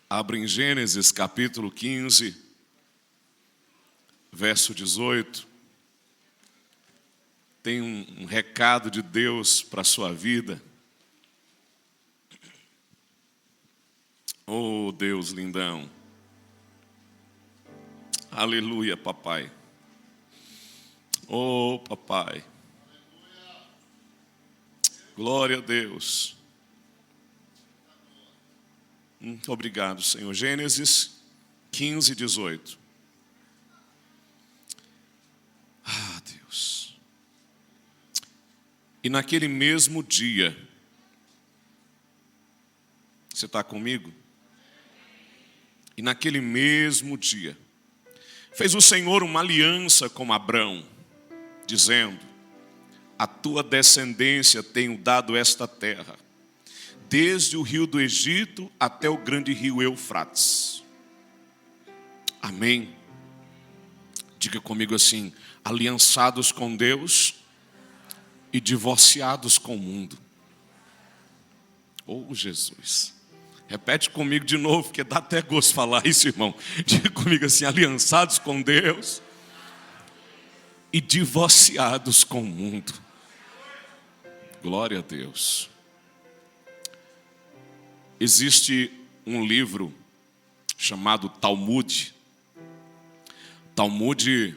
Abra em Gênesis capítulo 15, verso 18. Tem um recado de Deus para a sua vida. Oh, Deus lindão. Aleluia, papai. Oh, papai. Glória a Deus. Muito obrigado, Senhor. Gênesis 15, 18. Ah, Deus. E naquele mesmo dia, você está comigo? E naquele mesmo dia, fez o Senhor uma aliança com Abrão, dizendo: a tua descendência tenho dado esta terra, desde o rio do Egito até o grande rio Eufrates. Amém? Diga comigo assim: aliançados com Deus e divorciados com o mundo. Oh, Jesus. Repete comigo de novo, porque dá até gosto de falar isso, irmão. Diga comigo assim: aliançados com Deus e divorciados com o mundo. Glória a Deus. Existe um livro chamado Talmud. Talmud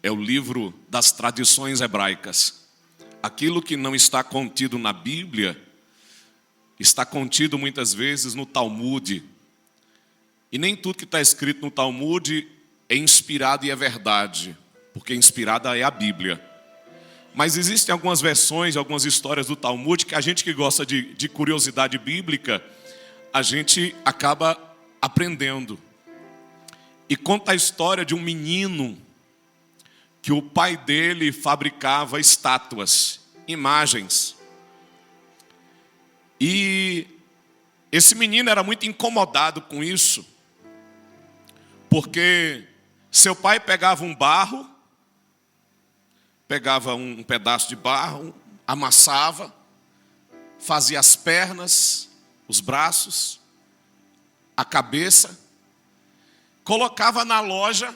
é o livro das tradições hebraicas. Aquilo que não está contido na Bíblia está contido muitas vezes no Talmud. E nem tudo que está escrito no Talmud é inspirado e é verdade, porque inspirada é a Bíblia. Mas existem algumas versões, algumas histórias do Talmud que a gente que gosta de curiosidade bíblica, a gente acaba aprendendo. E conta a história de um menino que o pai dele fabricava estátuas, imagens. E esse menino era muito incomodado com isso, porque seu pai pegava um barro, pegava um pedaço de barro, amassava, fazia as pernas, os braços, a cabeça, colocava na loja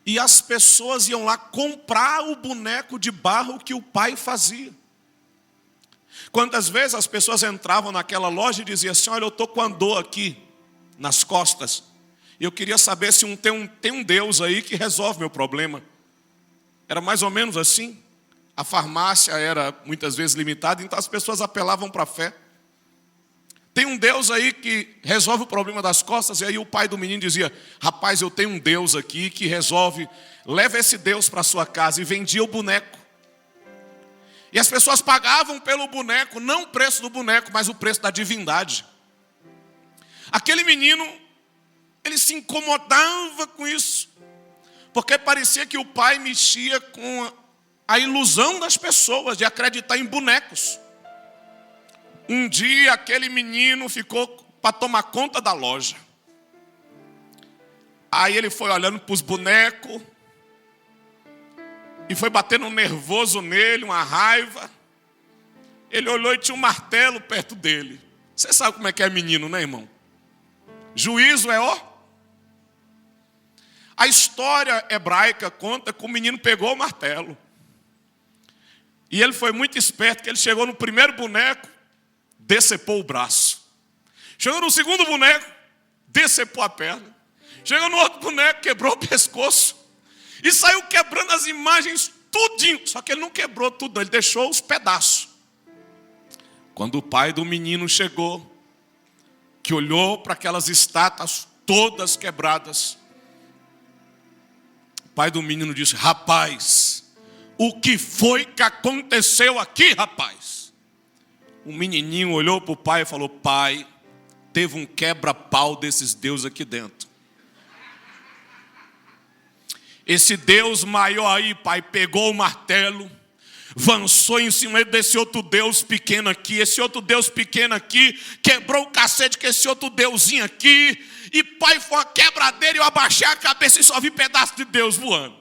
e as pessoas iam lá comprar o boneco de barro que o pai fazia. Quantas vezes as pessoas entravam naquela loja e diziam assim: olha, eu estou com a dor aqui nas costas, e eu queria saber se tem um Deus aí que resolve meu problema. Era mais ou menos assim. A farmácia era muitas vezes limitada, então as pessoas apelavam para a fé. Tem um Deus aí que resolve o problema das costas. E aí o pai do menino dizia: rapaz, eu tenho um Deus aqui que resolve. Leva esse Deus para a sua casa. E vendia o boneco. E as pessoas pagavam pelo boneco, não o preço do boneco, mas o preço da divindade. Aquele menino, ele se incomodava com isso, porque parecia que o pai mexia com a ilusão das pessoas de acreditar em bonecos. Um dia aquele menino ficou para tomar conta da loja. Aí ele foi olhando para os bonecos e foi batendo um nervoso nele, uma raiva. Ele olhou e tinha um martelo perto dele. Você sabe como é que é menino, né, irmão? Juízo é ó. A história hebraica conta que o menino pegou o martelo. E ele foi muito esperto, que ele chegou no primeiro boneco, decepou o braço. Chegou no segundo boneco, decepou a perna. Chegou no outro boneco, quebrou o pescoço. E saiu quebrando as imagens tudinho. Só que ele não quebrou tudo, ele deixou os pedaços. Quando o pai do menino chegou, que olhou para aquelas estátuas todas quebradas, o pai do menino disse: rapaz, o que foi que aconteceu aqui, rapaz? O menininho olhou para o pai e falou: pai, teve um quebra-pau desses deuses aqui dentro. Esse Deus maior aí, pai, pegou o martelo, avançou em cima desse outro Deus pequeno aqui. Esse outro Deus pequeno aqui quebrou o cacete com esse outro deusinho aqui. E pai, foi uma quebradeira e eu abaixei a cabeça e só vi pedaço de Deus voando.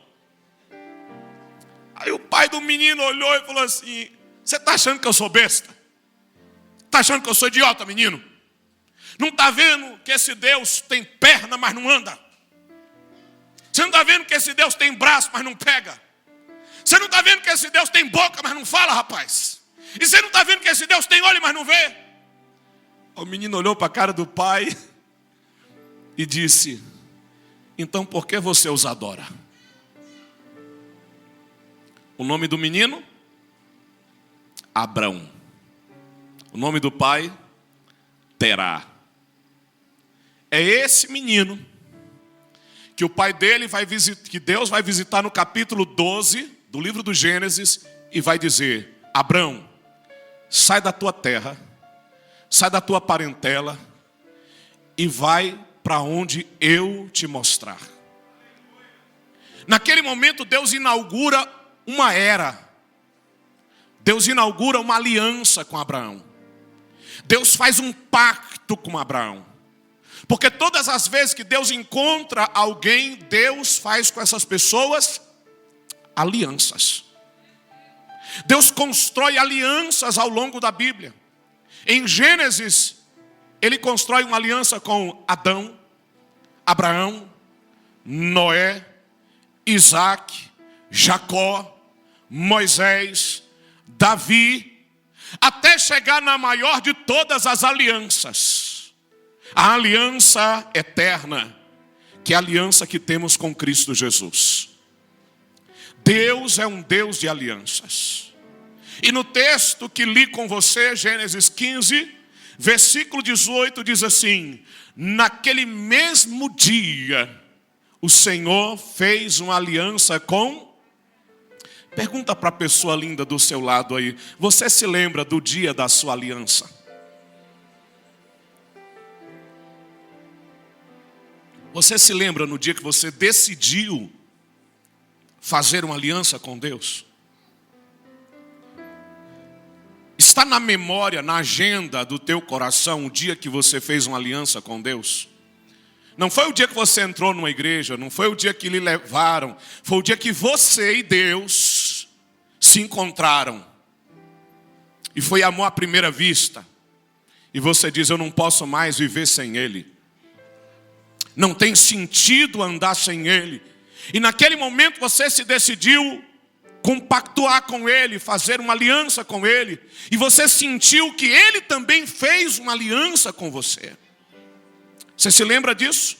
Aí o pai do menino olhou e falou assim: você está achando que eu sou besta? Está achando que eu sou idiota, menino? Não está vendo que esse Deus tem perna, mas não anda? Você não está vendo que esse Deus tem braço, mas não pega? Você não está vendo que esse Deus tem boca, mas não fala, rapaz? E você não está vendo que esse Deus tem olho, mas não vê? O menino olhou para a cara do pai e disse: então por que você os adora? O nome do menino? Abrão. O nome do pai? Terá. É esse menino que o pai dele vai visitar, que Deus vai visitar no capítulo 12 do livro do Gênesis e vai dizer: Abrão, sai da tua terra, sai da tua parentela e vai para onde eu te mostrar. Naquele momento Deus inaugura uma era. Deus inaugura uma aliança com Abraão. Deus faz um pacto com Abraão. Porque todas as vezes que Deus encontra alguém, Deus faz com essas pessoas alianças. Deus constrói alianças ao longo da Bíblia. Em Gênesis, Ele constrói uma aliança com Adão, Abraão, Noé, Isaac, Jacó, Moisés, Davi, até chegar na maior de todas as alianças, a aliança eterna, que é a aliança que temos com Cristo Jesus. Deus é um Deus de alianças. E no texto que li com você, Gênesis 15, versículo 18, diz assim: naquele mesmo dia, o Senhor fez uma aliança com... Pergunta para a pessoa linda do seu lado aí: você se lembra do dia da sua aliança? Você se lembra no dia que você decidiu fazer uma aliança com Deus? Está na memória, na agenda do teu coração o dia que você fez uma aliança com Deus? Não foi o dia que você entrou numa igreja, não foi o dia que lhe levaram, foi o dia que você e Deus se encontraram. E foi amor à primeira vista. E você diz: eu não posso mais viver sem Ele. Não tem sentido andar sem Ele. E naquele momento você se decidiu compactuar com Ele, fazer uma aliança com Ele. E você sentiu que Ele também fez uma aliança com você. Você se lembra disso?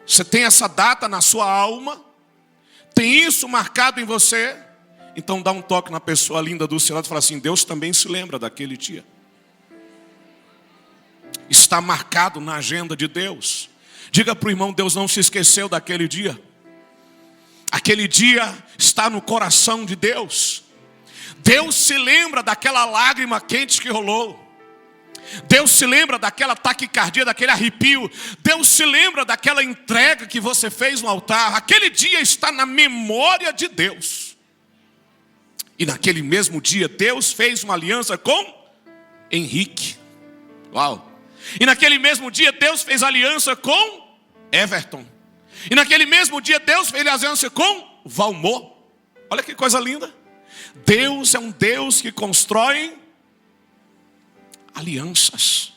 Você tem essa data na sua alma? Tem isso marcado em você? Então dá um toque na pessoa linda do seu lado e fala assim: Deus também se lembra daquele dia. Está marcado na agenda de Deus. Diga para o irmão: Deus não se esqueceu daquele dia. Aquele dia está no coração de Deus. Deus se lembra daquela lágrima quente que rolou. Deus se lembra daquela taquicardia, daquele arrepio. Deus se lembra daquela entrega que você fez no altar. Aquele dia está na memória de Deus. E naquele mesmo dia Deus fez uma aliança com Henrique. Uau! E naquele mesmo dia Deus fez aliança com Everton. E naquele mesmo dia Deus fez aliança com Valmor. Olha que coisa linda. Deus é um Deus que constrói alianças.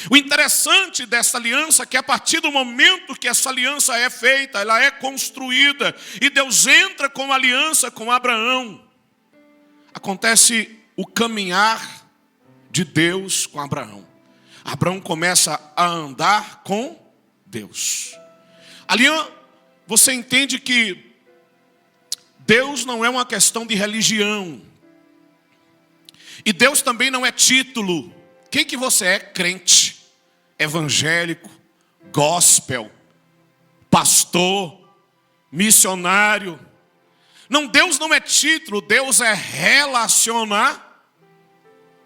O interessante dessa aliança é que a partir do momento que essa aliança é feita, ela é construída, e Deus entra com aliança com Abraão, acontece o caminhar de Deus com Abraão. Abraão começa a andar com Deus. Ali você entende que Deus não é uma questão de religião. E Deus também não é título. Quem que você é? Crente, evangélico, gospel, pastor, missionário. Não, Deus não é título, Deus é relacionar.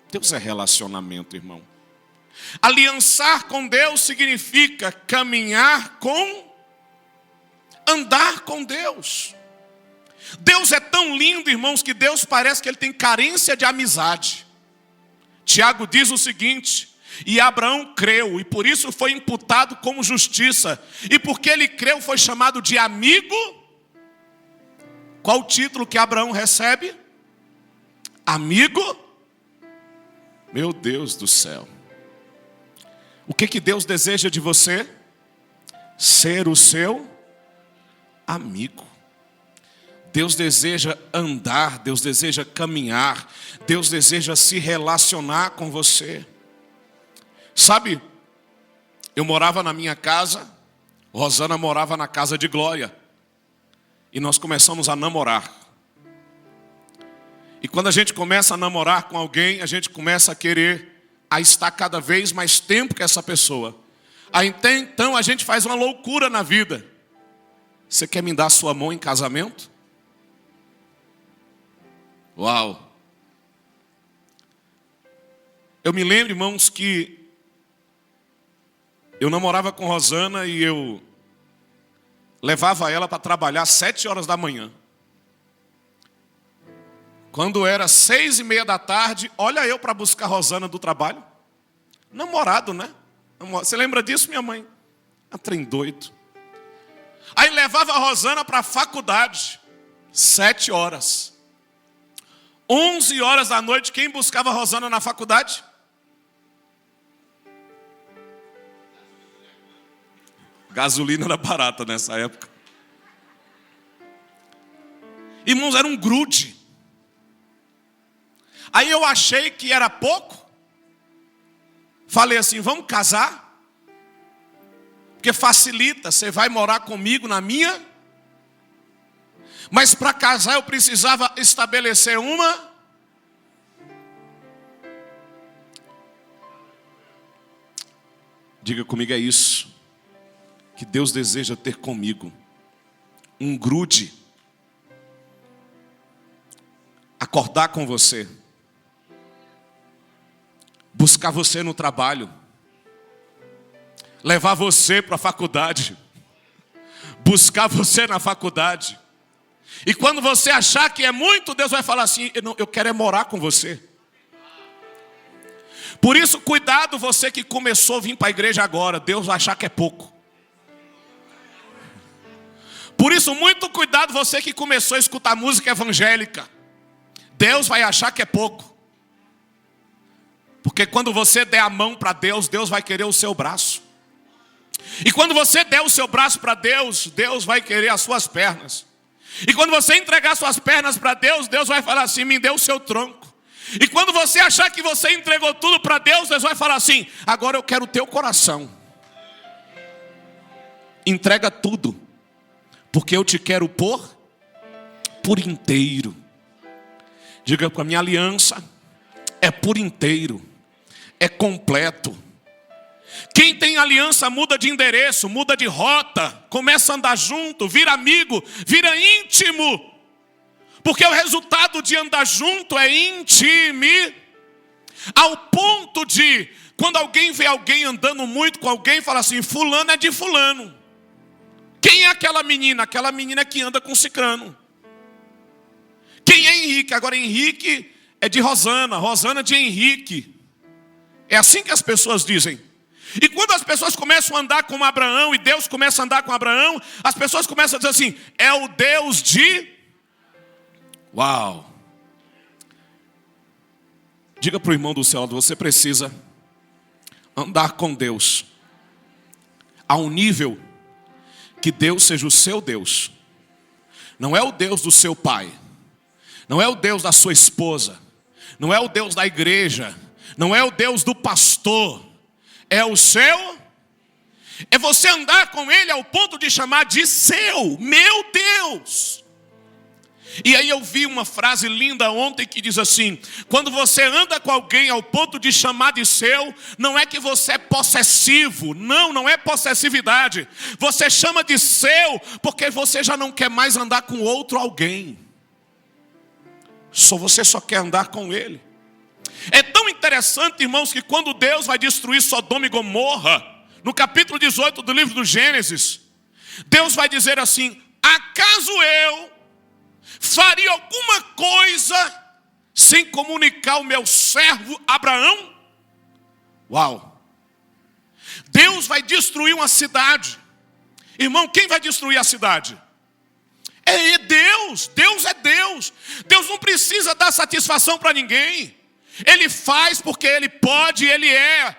Deus é relacionamento, irmão. Aliançar com Deus significa caminhar com, andar com Deus. Deus é tão lindo, irmãos, que Deus parece que Ele tem carência de amizade. Tiago diz o seguinte: e Abraão creu, e por isso foi imputado como justiça. E porque ele creu, foi chamado de amigo. Qual o título que Abraão recebe? Amigo. Meu Deus do céu. O que Deus deseja de você? Ser o seu amigo. Deus deseja andar, Deus deseja caminhar, Deus deseja se relacionar com você. Sabe, eu morava na minha casa, Rosana morava na casa de Glória. E nós começamos a namorar. E quando a gente começa a namorar com alguém, a gente começa a querer estar cada vez mais tempo com essa pessoa. Aí então a gente faz uma loucura na vida. Você quer me dar sua mão em casamento? Uau! Eu me lembro, irmãos, que eu namorava com Rosana e eu levava ela para trabalhar às 7 horas da manhã. Quando era 6:30 da tarde, olha eu para buscar Rosana do trabalho. Namorado, né? Você lembra disso, minha mãe? A trem doido. Aí levava a Rosana para a faculdade, 7 horas. 11 horas da noite, quem buscava a Rosana na faculdade? Gasolina era barata nessa época. Irmãos, era um grude. Aí eu achei que era pouco. Falei assim, vamos casar? Porque facilita, você vai morar comigo na minha. Mas para casar eu precisava estabelecer uma. Diga comigo, é isso que Deus deseja ter comigo. Um grude. Acordar com você. Buscar você no trabalho. Levar você para a faculdade. Buscar você na faculdade. E quando você achar que é muito, Deus vai falar assim, eu quero é morar com você. Por isso, cuidado você que começou a vir para a igreja agora, Deus vai achar que é pouco. Por isso, muito cuidado você que começou a escutar música evangélica. Deus vai achar que é pouco. Porque quando você der a mão para Deus, Deus vai querer o seu braço. E quando você der o seu braço para Deus, Deus vai querer as suas pernas. E quando você entregar suas pernas para Deus, Deus vai falar assim, me dê o seu tronco. E quando você achar que você entregou tudo para Deus, Deus vai falar assim, agora eu quero o teu coração. Entrega tudo, porque eu te quero por inteiro. Diga com a minha aliança, é por inteiro, é completo. Quem tem aliança muda de endereço, muda de rota, começa a andar junto, vira amigo, vira íntimo. Porque o resultado de andar junto é intime. Ao ponto de, quando alguém vê alguém andando muito com alguém, fala assim, fulano é de fulano. Quem é aquela menina? Aquela menina que anda com cicrano. Quem é Henrique? Agora Henrique é de Rosana, Rosana de Henrique. É assim que as pessoas dizem. E quando as pessoas começam a andar com Abraão, e Deus começa a andar com Abraão, as pessoas começam a dizer assim, é o Deus de... Uau! Diga para o irmão do céu, você precisa andar com Deus a um nível que Deus seja o seu Deus. Não é o Deus do seu pai, não é o Deus da sua esposa, não é o Deus da igreja, não é o Deus do pastor, é o seu. É você andar com Ele ao ponto de chamar de seu, meu Deus. E aí eu vi uma frase linda ontem que diz assim, quando você anda com alguém ao ponto de chamar de seu, não é que você é possessivo, não é possessividade. Você chama de seu porque você já não quer mais andar com outro alguém. Você só quer andar com Ele. É tão interessante, irmãos, que quando Deus vai destruir Sodoma e Gomorra, no capítulo 18 do livro do Gênesis, Deus vai dizer assim, acaso eu faria alguma coisa sem comunicar ao meu servo Abraão? Uau! Deus vai destruir uma cidade. Irmão, quem vai destruir a cidade? É Deus. Deus é Deus. Deus não precisa dar satisfação para ninguém. Ele faz porque Ele pode e Ele é.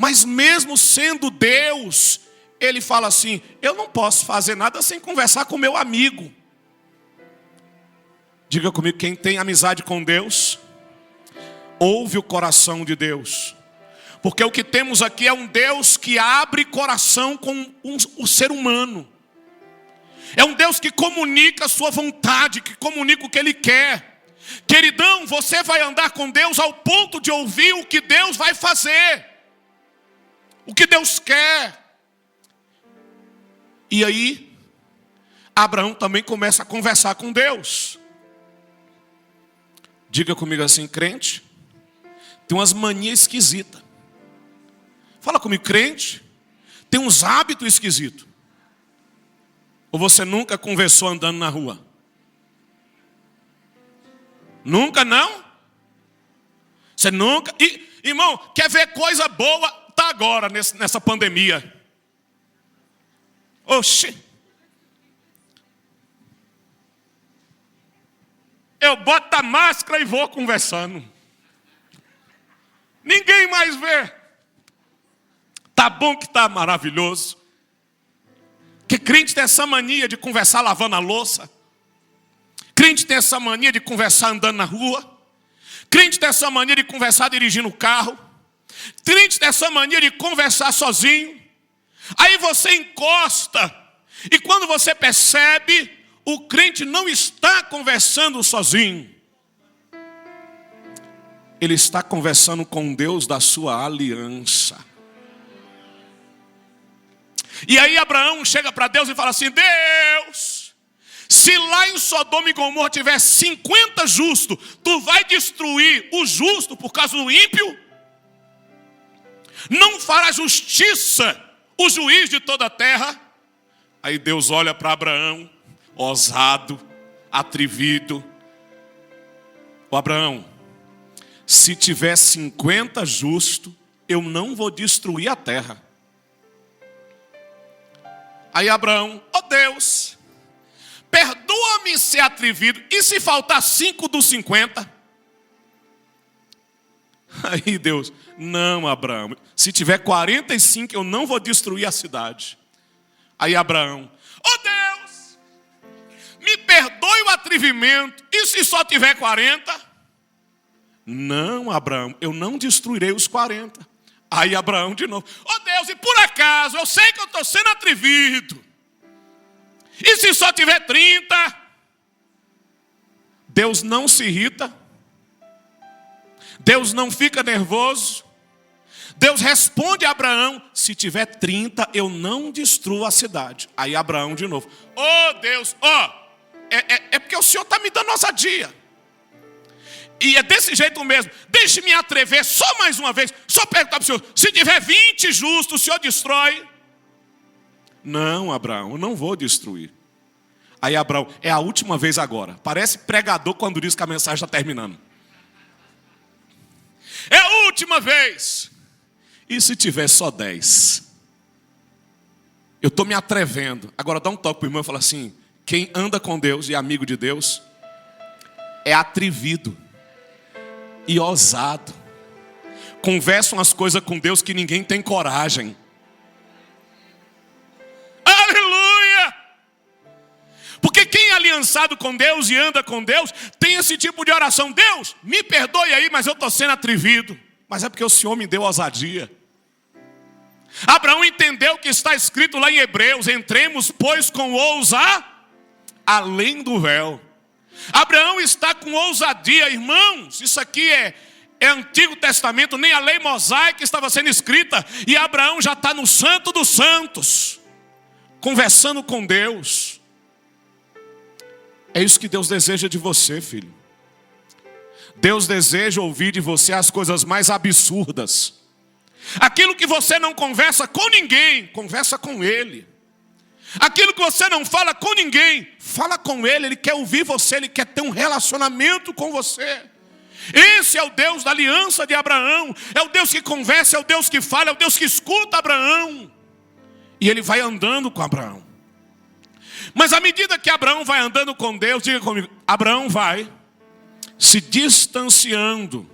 Mas mesmo sendo Deus, ele fala assim: eu não posso fazer nada sem conversar com meu amigo. Diga comigo, quem tem amizade com Deus, ouve o coração de Deus. Porque o que temos aqui é um Deus que abre coração com o ser humano. É um Deus que comunica a sua vontade, que comunica o que Ele quer. Queridão, você vai andar com Deus ao ponto de ouvir o que Deus vai fazer. O que Deus quer. E aí, Abraão também começa a conversar com Deus. Diga comigo assim, crente, tem umas manias esquisitas. Fala comigo, crente, tem uns hábitos esquisitos. Ou você nunca conversou andando na rua? Nunca, não? Você nunca? Irmão, quer ver coisa boa? Tá agora, nessa pandemia. Oxi. Eu boto a máscara e vou conversando. Ninguém mais vê. Tá bom que tá maravilhoso. Que crente tem essa mania de conversar lavando a louça. Crente tem essa mania de conversar andando na rua. Crente tem essa mania de conversar dirigindo o carro. Crente tem essa mania de conversar sozinho. Aí você encosta. E quando você percebe, o crente não está conversando sozinho. Ele está conversando com Deus da sua aliança. E aí Abraão chega para Deus e fala assim: Deus, se lá em Sodoma e Gomorra tiver 50 justos, tu vai destruir o justo por causa do ímpio? Não fará justiça o juiz de toda a terra? Aí Deus olha para Abraão, ousado, atrevido. Ô Abraão, se tiver 50 justos, eu não vou destruir a terra. Aí Abraão, ó Deus, perdoa-me ser atrevido, e se faltar 5 dos 50? Aí Deus, não Abraão, se tiver 45 eu não vou destruir a cidade. Aí Abraão, ó Deus, me perdoe o atrevimento, e se só tiver 40? Não Abraão, eu não destruirei os 40. Aí Abraão de novo, ó Deus, e por acaso, eu sei que eu estou sendo atrevido. E se só tiver 30? Deus não se irrita. Deus não fica nervoso. Deus responde a Abraão: se tiver 30, eu não destruo a cidade. Aí Abraão de novo, ó Deus, é porque o Senhor está me dando ousadia. E é desse jeito mesmo. Deixe-me atrever só mais uma vez. Só perguntar para o Senhor: se tiver 20 justos, o Senhor destrói? Não, Abraão, eu não vou destruir. Aí Abraão, é a última vez agora. Parece pregador quando diz que a mensagem está terminando. É a última vez. E se tiver só 10? Eu estou me atrevendo. Agora dá um toque para o irmão e fala assim: quem anda com Deus e é amigo de Deus é atrevido e ousado. Conversam as coisas com Deus que ninguém tem coragem. Aleluia! Porque quem é aliançado com Deus e anda com Deus tem esse tipo de oração: Deus, me perdoe aí, mas eu estou sendo atrevido. Mas é porque o Senhor me deu ousadia. Abraão entendeu o que está escrito lá em Hebreus: entremos, pois, com ousadia além do véu. Abraão está com ousadia, irmãos. Isso aqui é Antigo Testamento, nem a lei mosaica estava sendo escrita. E Abraão já está no Santo dos Santos, conversando com Deus. É isso que Deus deseja de você, filho. Deus deseja ouvir de você as coisas mais absurdas. Aquilo que você não conversa com ninguém, conversa com Ele. Aquilo que você não fala com ninguém, fala com Ele. Ele quer ouvir você, Ele quer ter um relacionamento com você. Esse é o Deus da aliança de Abraão. É o Deus que conversa, é o Deus que fala, é o Deus que escuta Abraão. E Ele vai andando com Abraão. Mas à medida que Abraão vai andando com Deus, diga comigo, Abraão vai se distanciando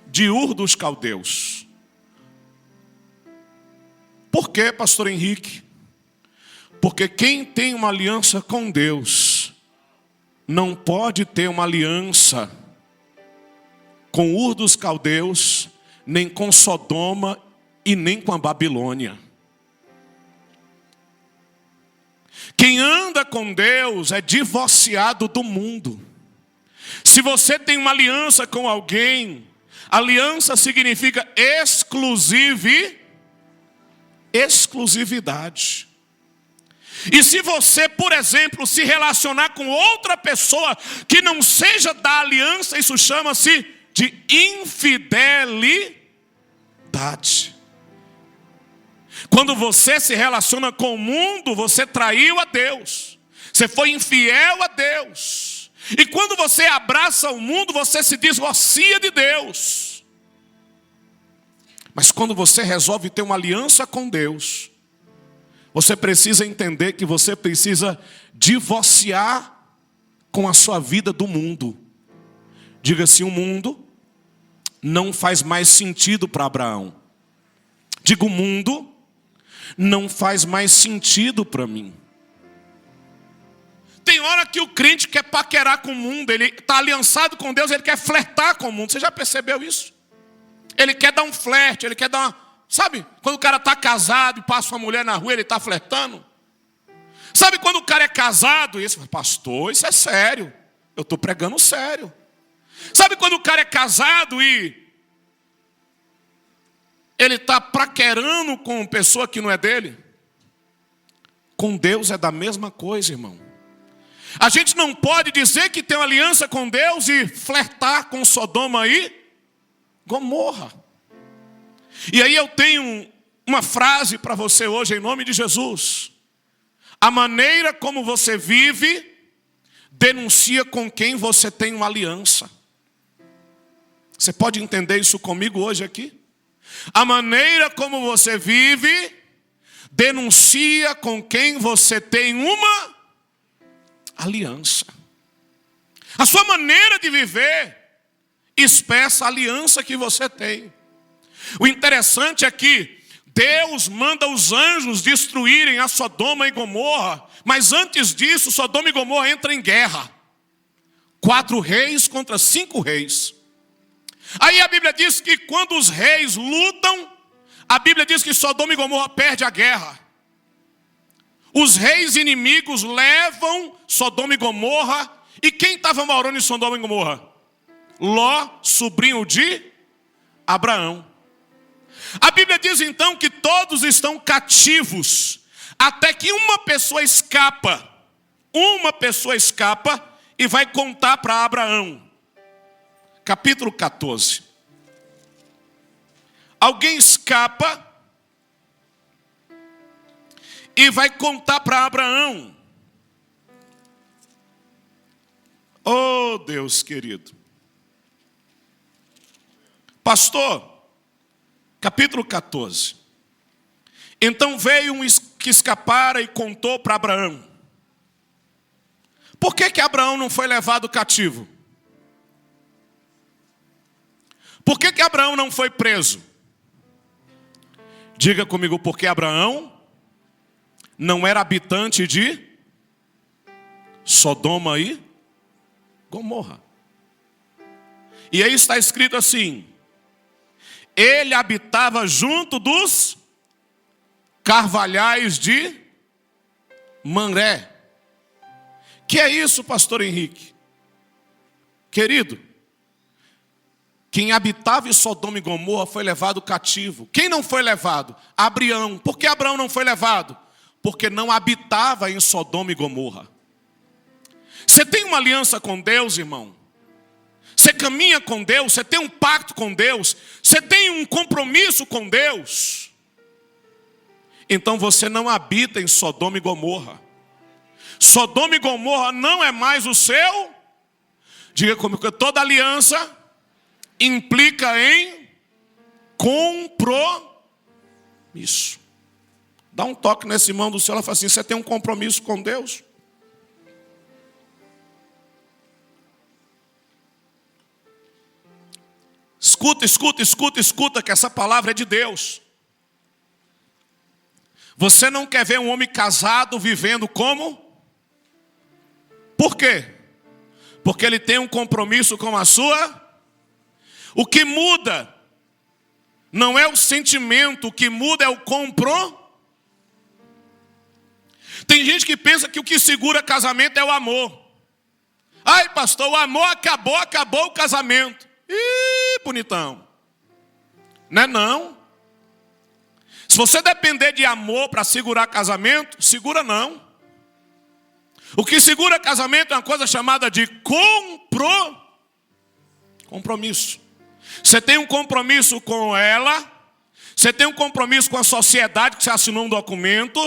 de Ur dos Caldeus. Por quê, pastor Henrique? Porque quem tem uma aliança com Deus não pode ter uma aliança com Ur dos Caldeus, nem com Sodoma e nem com a Babilônia. Quem anda com Deus é divorciado do mundo. Se você tem uma aliança com alguém, aliança significa exclusividade. E se você, por exemplo, se relacionar com outra pessoa que não seja da aliança, isso chama-se de infidelidade. Quando você se relaciona com o mundo, você traiu a Deus. Você foi infiel a Deus. E quando você abraça o mundo, você se divorcia de Deus. Mas quando você resolve ter uma aliança com Deus, você precisa entender que você precisa divorciar com a sua vida do mundo. Diga assim: o mundo não faz mais sentido para Abraão. Diga: o mundo não faz mais sentido para mim. Tem hora que o crente quer paquerar com o mundo, ele está aliançado com Deus, ele quer flertar com o mundo. Você já percebeu isso? Ele quer dar um flerte, ele quer dar uma... Sabe, quando o cara está casado e passa uma mulher na rua, ele está flertando? Sabe quando o cara é casado e ele fala: pastor, isso é sério, eu estou pregando sério. Sabe quando o cara é casado e ele está paquerando com pessoa que não é dele? Com Deus é da mesma coisa, irmão. A gente não pode dizer que tem uma aliança com Deus e flertar com Sodoma e Gomorra. E aí eu tenho uma frase para você hoje, em nome de Jesus. A maneira como você vive denuncia com quem você tem uma aliança. Você pode entender isso comigo hoje aqui? A maneira como você vive denuncia com quem você tem uma aliança. A sua maneira de viver expressa a aliança que você tem. O interessante é que Deus manda os anjos destruírem a Sodoma e Gomorra, mas antes disso, Sodoma e Gomorra entram em guerra. 4 reis contra 5 reis. Aí a Bíblia diz que quando os reis lutam, a Bíblia diz que Sodoma e Gomorra perde a guerra. Os reis inimigos levam Sodoma e Gomorra. E quem estava morando em Sodoma e Gomorra? Ló, sobrinho de Abraão. A Bíblia diz então que todos estão cativos, até que uma pessoa escapa. Uma pessoa escapa e vai contar para Abraão. Capítulo 14. Alguém escapa e vai contar para Abraão. Oh, Deus querido. Pastor, capítulo 14. Então veio um que escapara e contou para Abraão. Por que Abraão não foi levado cativo? Por que Abraão não foi preso? Diga comigo: porque Abraão não era habitante de Sodoma e Gomorra. E aí está escrito assim: ele habitava junto dos carvalhais de Mamré. Que é isso, pastor Henrique? Querido, quem habitava em Sodoma e Gomorra foi levado cativo. Quem não foi levado? Abraão. Por que Abraão não foi levado? Porque não habitava em Sodoma e Gomorra. Você tem uma aliança com Deus, irmão? Você caminha com Deus? Você tem um pacto com Deus? Você tem um compromisso com Deus? Então você não habita em Sodoma e Gomorra. Sodoma e Gomorra não é mais o seu. Diga comigo que toda aliança implica em compromisso. Dá um toque nesse irmão do céu, ela fala assim: você tem um compromisso com Deus? Escuta, que essa palavra é de Deus. Você não quer ver um homem casado vivendo como? Por quê? Porque ele tem um compromisso com a sua. O que muda não é o sentimento, o que muda é o compromisso. Tem gente que pensa que o que segura casamento é o amor. Ai, pastor, o amor acabou o casamento. Ih, bonitão. Não é não. Se você depender de amor para segurar casamento, segura não. O que segura casamento é uma coisa chamada de compromisso. Você tem um compromisso com ela, você tem um compromisso com a sociedade, que você assinou um documento,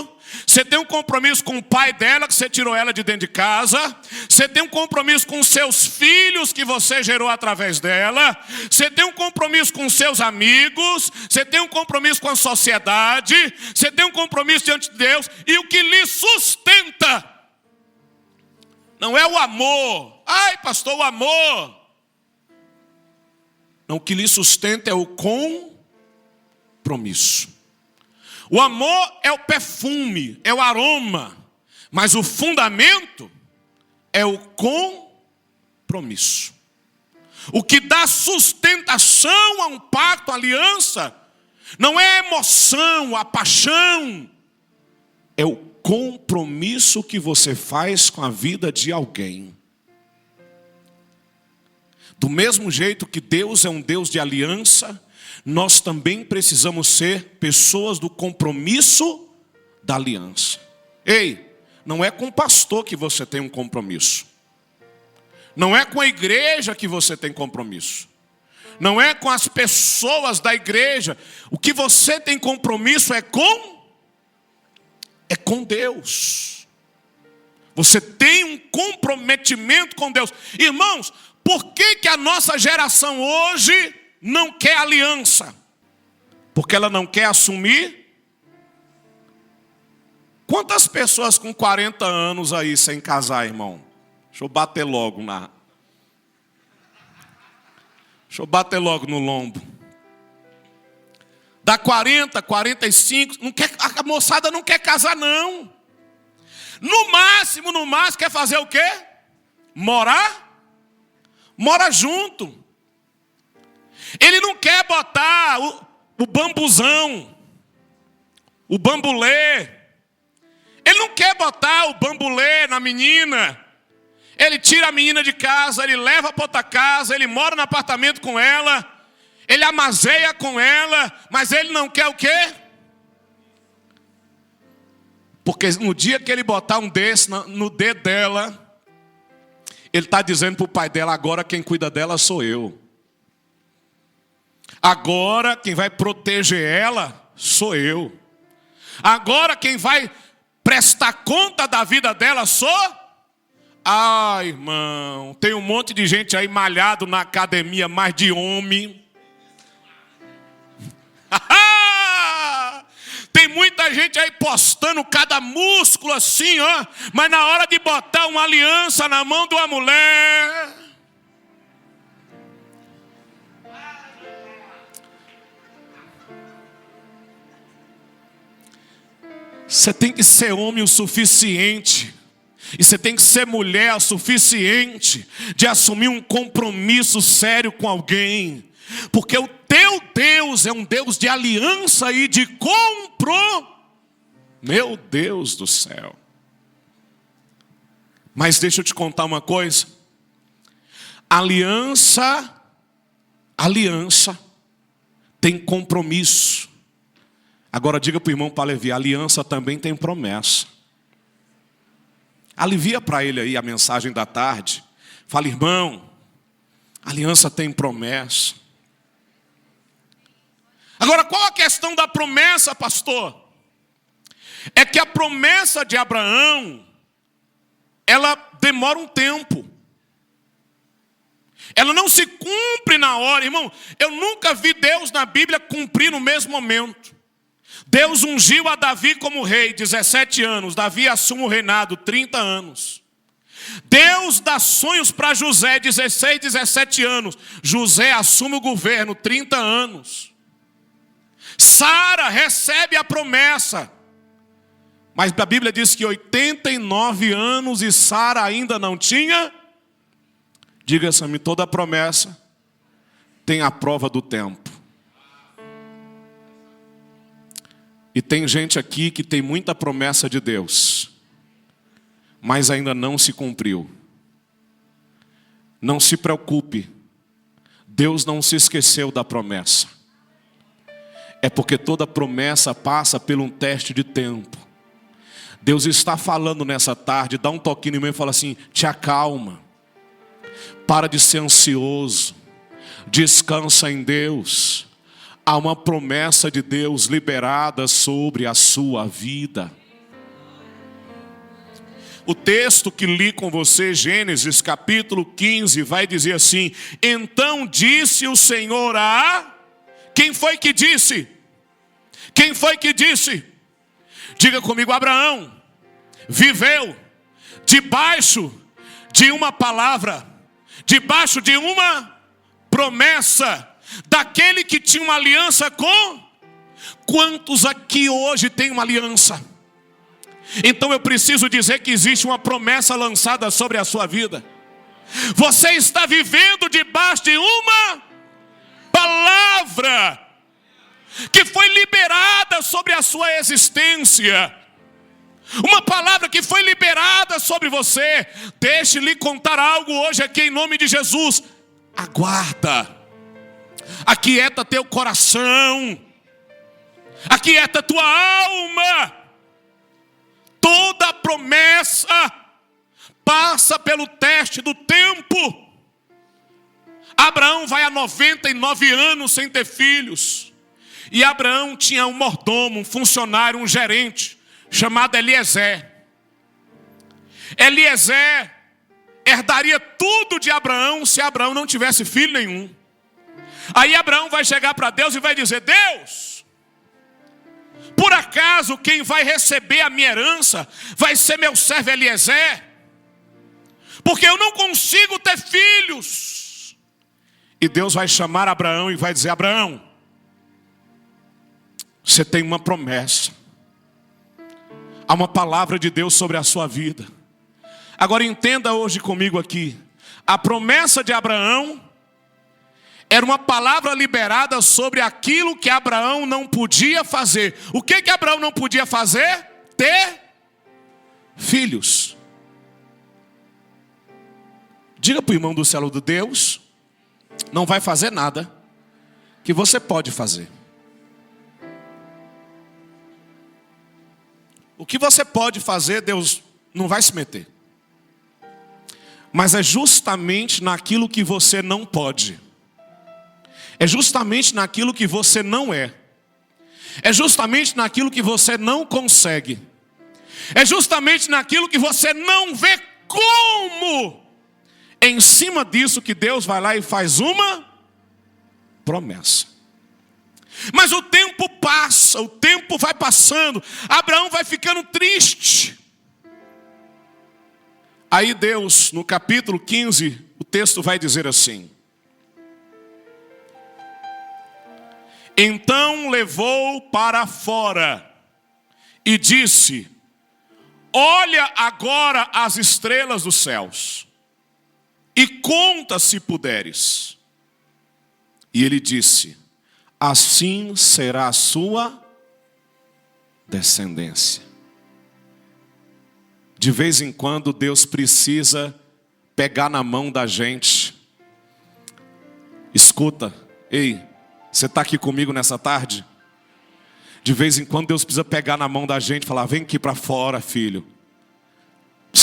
você tem um compromisso com o pai dela, que você tirou ela de dentro de casa, você tem um compromisso com os seus filhos, que você gerou através dela, você tem um compromisso com os seus amigos, você tem um compromisso com a sociedade, você tem um compromisso diante de Deus, e o que lhe sustenta não é o amor. Ai, pastor, o amor. Não, o que lhe sustenta é o compromisso. O amor é o perfume, é o aroma, mas o fundamento é o compromisso. O que dá sustentação a um pacto, a aliança, não é a emoção, a paixão, é o compromisso que você faz com a vida de alguém. Do mesmo jeito que Deus é um Deus de aliança, nós também precisamos ser pessoas do compromisso da aliança. Ei, não é com o pastor que você tem um compromisso. Não é com a igreja que você tem compromisso. Não é com as pessoas da igreja. O que você tem compromisso é com Deus. Você tem um comprometimento com Deus. Irmãos, por que a nossa geração hoje não quer aliança? Porque ela não quer assumir. Quantas pessoas com 40 anos aí sem casar, irmão? Deixa eu bater logo no lombo. Dá 40, 45, não quer, a moçada não quer casar não. No máximo, quer fazer o quê? Mora junto. Ele não quer botar o bambuzão, o bambulê. Ele não quer botar o bambulê na menina. Ele tira a menina de casa, ele leva para outra casa, ele mora no apartamento com ela, ele amazeia com ela, mas ele não quer o quê? Porque no dia que ele botar um desse no dedo dela, ele está dizendo para o pai dela: agora quem cuida dela sou eu. Agora quem vai proteger ela sou eu. Agora quem vai prestar conta da vida dela sou. Ah, irmão, tem um monte de gente aí malhado na academia, mais de homem. Tem muita gente aí postando cada músculo assim, ó, mas na hora de botar uma aliança na mão de uma mulher, você tem que ser homem o suficiente, e você tem que ser mulher o suficiente de assumir um compromisso sério com alguém. Porque o teu Deus é um Deus de aliança e de Meu Deus do céu. Mas deixa eu te contar uma coisa. Aliança tem compromisso. Agora diga para o irmão, para aliviar, aliança também tem promessa. Alivia para ele aí a mensagem da tarde. Fala: irmão, aliança tem promessa. Agora, qual a questão da promessa, pastor? É que a promessa de Abraão, ela demora um tempo. Ela não se cumpre na hora, irmão. Eu nunca vi Deus na Bíblia cumprir no mesmo momento. Deus ungiu a Davi como rei, 17 anos. Davi assume o reinado, 30 anos. Deus dá sonhos para José, 16, 17 anos. José assume o governo, 30 anos. Sara recebe a promessa. Mas a Bíblia diz que 89 anos e Sara ainda não tinha. Diga-se-me, toda promessa tem a prova do tempo. E tem gente aqui que tem muita promessa de Deus, mas ainda não se cumpriu. Não se preocupe, Deus não se esqueceu da promessa. É porque toda promessa passa por um teste de tempo. Deus está falando nessa tarde, dá um toquinho em mim e fala assim: te acalma, para de ser ansioso, descansa em Deus. Há uma promessa de Deus liberada sobre a sua vida. O texto que li com você, Gênesis capítulo 15, vai dizer assim: então disse o Senhor a... Quem foi que disse? Quem foi que disse? Diga comigo: Abraão viveu debaixo de uma palavra, debaixo de uma promessa, daquele que tinha uma aliança com... Quantos aqui hoje tem uma aliança? Então eu preciso dizer que existe uma promessa lançada sobre a sua vida. Você está vivendo debaixo de uma palavra que foi liberada sobre a sua existência. Uma palavra que foi liberada sobre você. Deixe-lhe contar algo hoje aqui em nome de Jesus. Aguarda. Aquieta teu coração. Aquieta tua alma. Toda promessa passa pelo teste do tempo. Abraão vai a 99 anos sem ter filhos. E Abraão tinha um mordomo, um funcionário, um gerente, chamado Eliezer. Eliezer herdaria tudo de Abraão se Abraão não tivesse filho nenhum. Aí Abraão vai chegar para Deus e vai dizer: Deus, por acaso quem vai receber a minha herança vai ser meu servo Eliezer? Porque eu não consigo ter filhos. E Deus vai chamar Abraão e vai dizer: Abraão, você tem uma promessa. Há uma palavra de Deus sobre a sua vida. Agora entenda hoje comigo aqui. A promessa de Abraão era uma palavra liberada sobre aquilo que Abraão não podia fazer. O que Abraão não podia fazer? Ter filhos. Diga para o irmão do céu: do Deus não vai fazer nada que você pode fazer. O que você pode fazer, Deus não vai se meter. Mas é justamente naquilo que você não pode. É justamente naquilo que você não é. É justamente naquilo que você não consegue. É justamente naquilo que você não vê como. Em cima disso que Deus vai lá e faz uma promessa. Mas o tempo passa, o tempo vai passando. Abraão vai ficando triste. Aí Deus, no capítulo 15, o texto vai dizer assim: então levou para fora e disse: olha agora as estrelas dos céus e conta se puderes. E ele disse: assim será a sua descendência. De vez em quando Deus precisa pegar na mão da gente. Escuta, ei, você está aqui comigo nessa tarde? De vez em quando Deus precisa pegar na mão da gente e falar: vem aqui para fora, filho.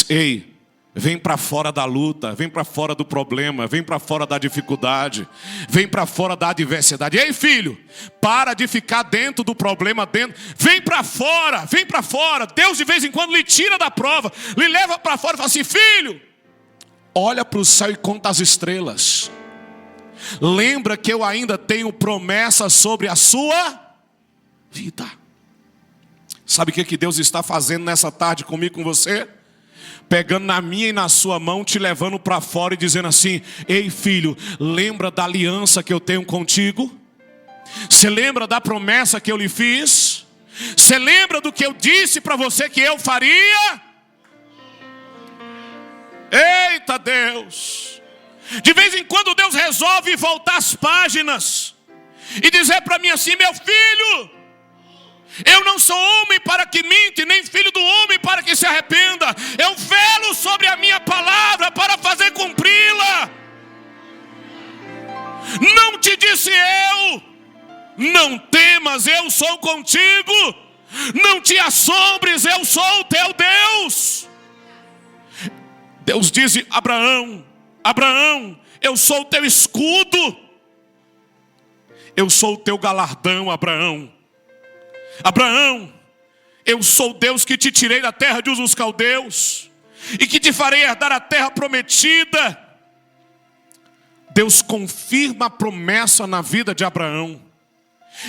Ei, vem para fora da luta, vem para fora do problema, vem para fora da dificuldade, vem para fora da adversidade. Ei, filho, para de ficar dentro do problema, vem para fora, vem para fora. Deus de vez em quando lhe tira da prova, lhe leva para fora e fala assim: filho, olha para o céu e conta as estrelas. Lembra que eu ainda tenho promessa sobre a sua vida. Sabe o que Deus está fazendo nessa tarde comigo, com você? Pegando na minha e na sua mão, te levando para fora e dizendo assim: ei, filho, lembra da aliança que eu tenho contigo? Você lembra da promessa que eu lhe fiz? Você lembra do que eu disse para você que eu faria? Eita Deus! De vez em quando Deus resolve voltar as páginas e dizer para mim assim: meu filho, eu não sou homem para que mente, nem filho do homem para que se arrependa. Eu velo sobre a minha palavra para fazer cumpri-la. Não te disse eu: não temas, eu sou contigo. Não te assombres, eu sou o teu Deus. Deus diz: Abraão, Abraão, eu sou o teu escudo. Eu sou o teu galardão, Abraão. Abraão, eu sou Deus que te tirei da terra de Ur dos Caldeus e que te farei herdar a terra prometida. Deus confirma a promessa na vida de Abraão.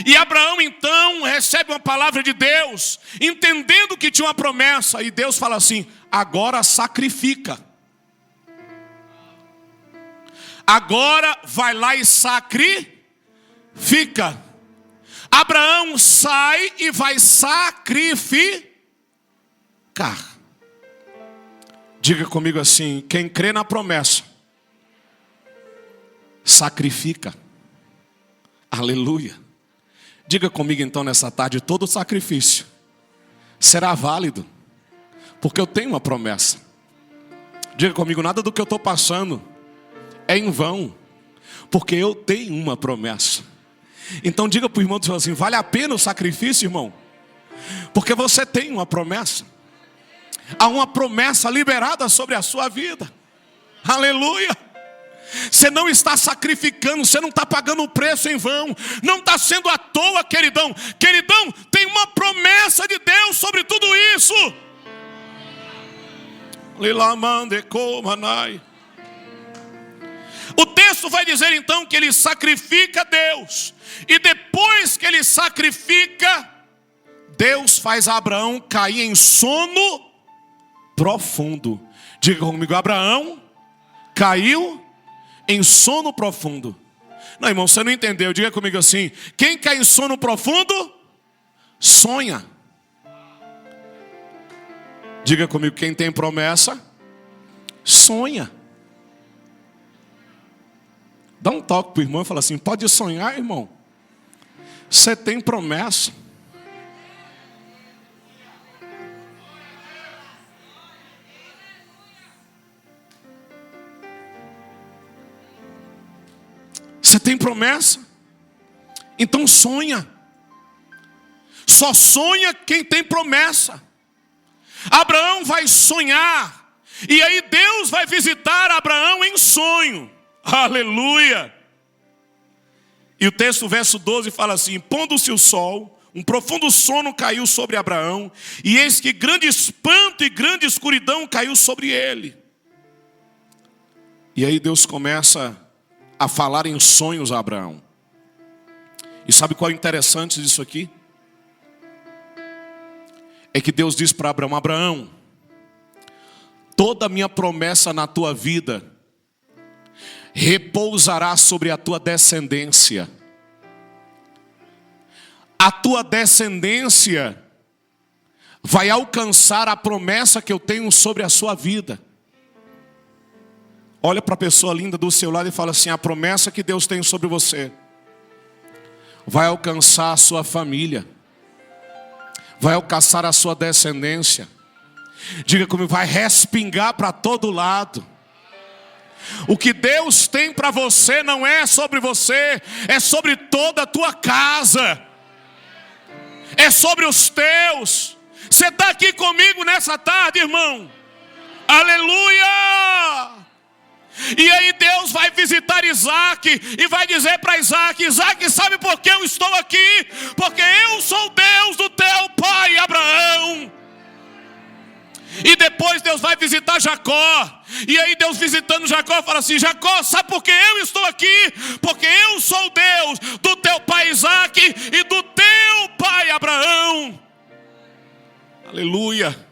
E Abraão então recebe uma palavra de Deus, entendendo que tinha uma promessa. E Deus fala assim: agora sacrifica. Agora vai lá e sacrifica. Abraão sai e vai sacrificar. Diga comigo assim: quem crê na promessa, sacrifica. Aleluia. Diga comigo então nessa tarde: todo sacrifício será válido, porque eu tenho uma promessa. Diga comigo: nada do que eu estou passando é em vão, porque eu tenho uma promessa. Então diga para o irmão assim: vale a pena o sacrifício, irmão? Porque você tem uma promessa. Há uma promessa liberada sobre a sua vida. Aleluia. Você não está sacrificando, você não está pagando o preço em vão. Não está sendo à toa, queridão. Queridão, tem uma promessa de Deus sobre tudo isso. O texto vai dizer então que ele sacrifica a Deus. E depois que ele sacrifica, Deus faz Abraão cair em sono profundo. Diga comigo: Abraão caiu em sono profundo. Não, irmão, você não entendeu. Diga comigo assim: quem cai em sono profundo, sonha. Diga comigo: quem tem promessa, sonha. Dá um toque para o irmão e fala assim: pode sonhar, irmão. Você tem promessa. Você tem promessa? Então sonha. Só sonha quem tem promessa. Abraão vai sonhar. E aí Deus vai visitar Abraão em sonho. Aleluia. E o texto, verso 12, fala assim: pondo-se o sol, um profundo sono caiu sobre Abraão, e eis que grande espanto e grande escuridão caiu sobre ele. E aí Deus começa a falar em sonhos a Abraão. E sabe qual é o interessante disso aqui? É que Deus diz para Abraão: Abraão, toda a minha promessa na tua vida repousará sobre a tua descendência. A tua descendência vai alcançar a promessa que eu tenho sobre a sua vida. Olha para a pessoa linda do seu lado e fala assim: a promessa que Deus tem sobre você vai alcançar a sua família, vai alcançar a sua descendência. Diga comigo: vai respingar para todo lado. O que Deus tem para você não é sobre você, é sobre toda a tua casa, é sobre os teus. Você está aqui comigo nessa tarde, irmão? Aleluia! E aí Deus vai visitar Isaac e vai dizer para Isaac: Isaac, sabe por que eu estou aqui? Porque eu sou Deus do teu pai Abraão. E depois Deus vai visitar Jacó. E aí Deus visitando Jacó fala assim: Jacó, sabe por que eu estou aqui? Porque eu sou Deus do teu pai Isaac e do teu pai Abraão. Aleluia.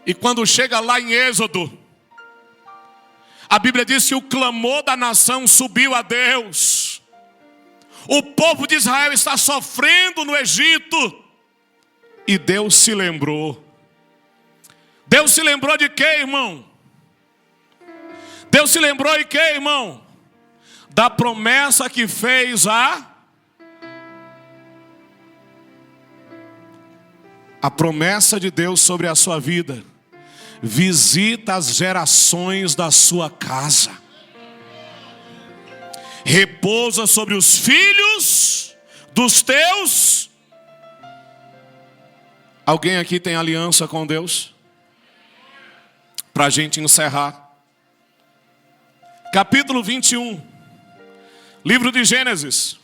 E quando chega lá em Êxodo, a Bíblia diz que o clamor da nação subiu a Deus. O povo de Israel está sofrendo no Egito. E Deus se lembrou. Deus se lembrou de quê, irmão? Deus se lembrou de quê, irmão? Da promessa que fez a promessa de Deus sobre a sua vida. Visita as gerações da sua casa. Repousa sobre os filhos dos teus. Alguém aqui tem aliança com Deus? Para a gente encerrar. Capítulo 21. Livro de Gênesis.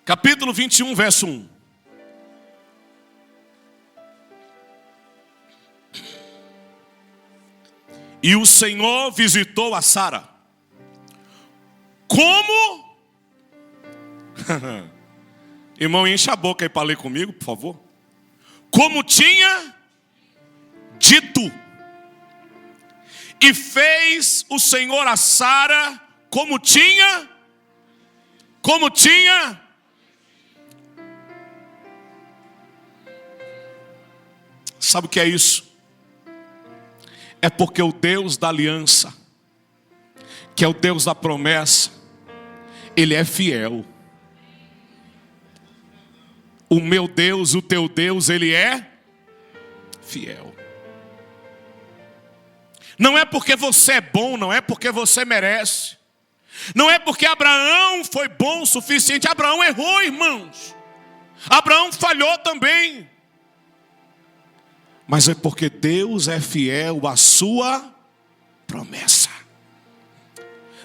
Capítulo 21, verso 1. E o Senhor visitou a Sara. Como? Irmão, enche a boca aí para ler comigo, por favor. Como tinha dito. E fez o Senhor a Sara como tinha. Sabe o que é isso? É porque o Deus da aliança, que é o Deus da promessa, Ele é fiel. O meu Deus, o teu Deus, Ele é fiel. Não é porque você é bom, não é porque você merece. Não é porque Abraão foi bom o suficiente. Abraão errou, irmãos. Abraão falhou também. Mas é porque Deus é fiel à sua promessa.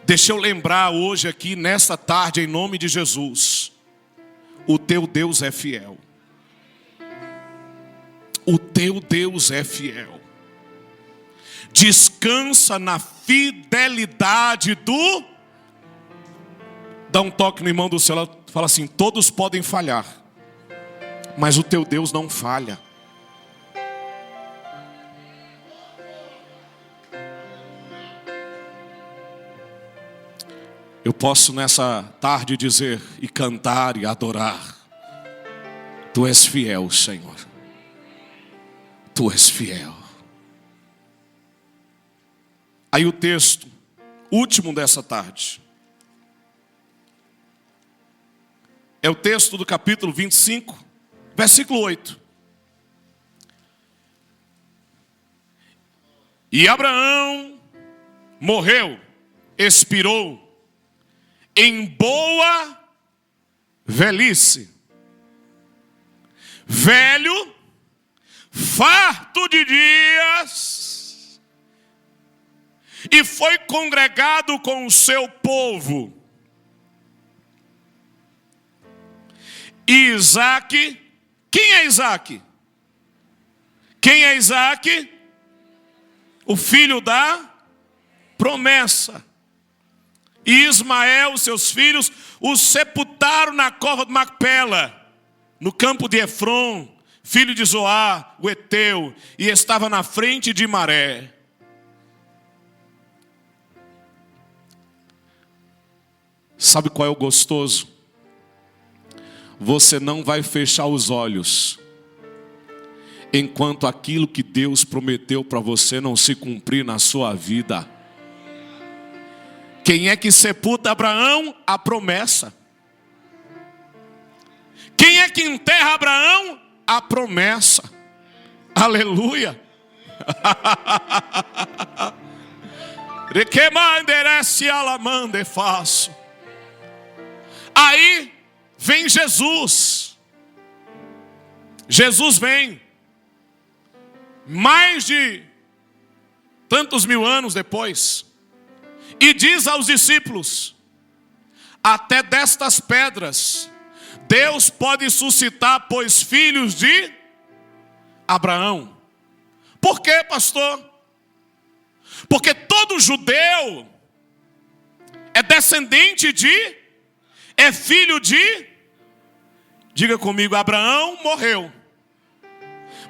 Deixa eu lembrar hoje aqui, nesta tarde, em nome de Jesus. O teu Deus é fiel. O teu Deus é fiel. Descansa na fidelidade do... Dá um toque no irmão do céu, fala assim: todos podem falhar, mas o teu Deus não falha. Eu posso nessa tarde dizer e cantar e adorar: Tu és fiel, Senhor. Tu és fiel. Aí o texto último dessa tarde é o texto do capítulo 25, versículo 8. E Abraão morreu, expirou, em boa velhice, velho, farto de dias, e foi congregado com o seu povo. E Isaque, quem é Isaque? Quem é Isaque? O filho da promessa. E Ismael, seus filhos, os sepultaram na cova de Macpela, no campo de Efron, filho de Zoar, o Eteu, e estava na frente de Maré. Sabe qual é o gostoso? Você não vai fechar os olhos enquanto aquilo que Deus prometeu para você não se cumprir na sua vida. Quem é que sepulta Abraão? A promessa. Quem é que enterra Abraão? A promessa. Aleluia. Aí vem Jesus. Jesus vem. Mais de tantos mil anos depois. E diz aos discípulos: até destas pedras Deus pode suscitar, pois, filhos de Abraão. Por quê, pastor? Porque todo judeu é descendente de, é filho de, diga comigo, Abraão morreu.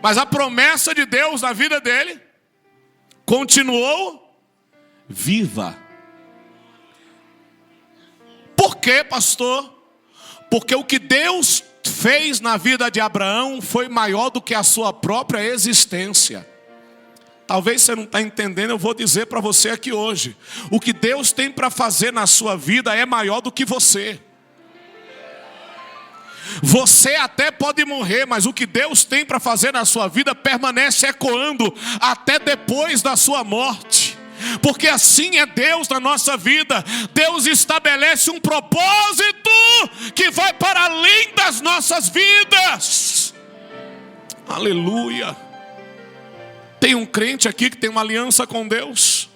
Mas a promessa de Deus na vida dele continuou viva. quê, pastor? Porque o que Deus fez na vida de Abraão foi maior do que a sua própria existência. Talvez você não está entendendo, eu vou dizer para você aqui hoje. O que Deus tem para fazer na sua vida é maior do que você. Você até pode morrer, mas o que Deus tem para fazer na sua vida permanece ecoando até depois da sua morte. Porque assim é Deus na nossa vida. Deus estabelece um propósito que vai para além das nossas vidas. Aleluia. Tem um crente aqui que tem uma aliança com Deus.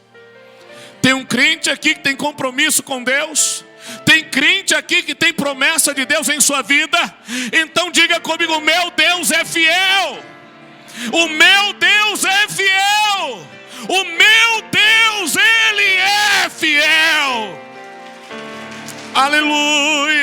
Tem um crente aqui que tem compromisso com Deus. Tem crente aqui que tem promessa de Deus em sua vida. Então diga comigo: o meu Deus é fiel. O meu Deus é fiel. O meu Deus, Ele é fiel. Aleluia.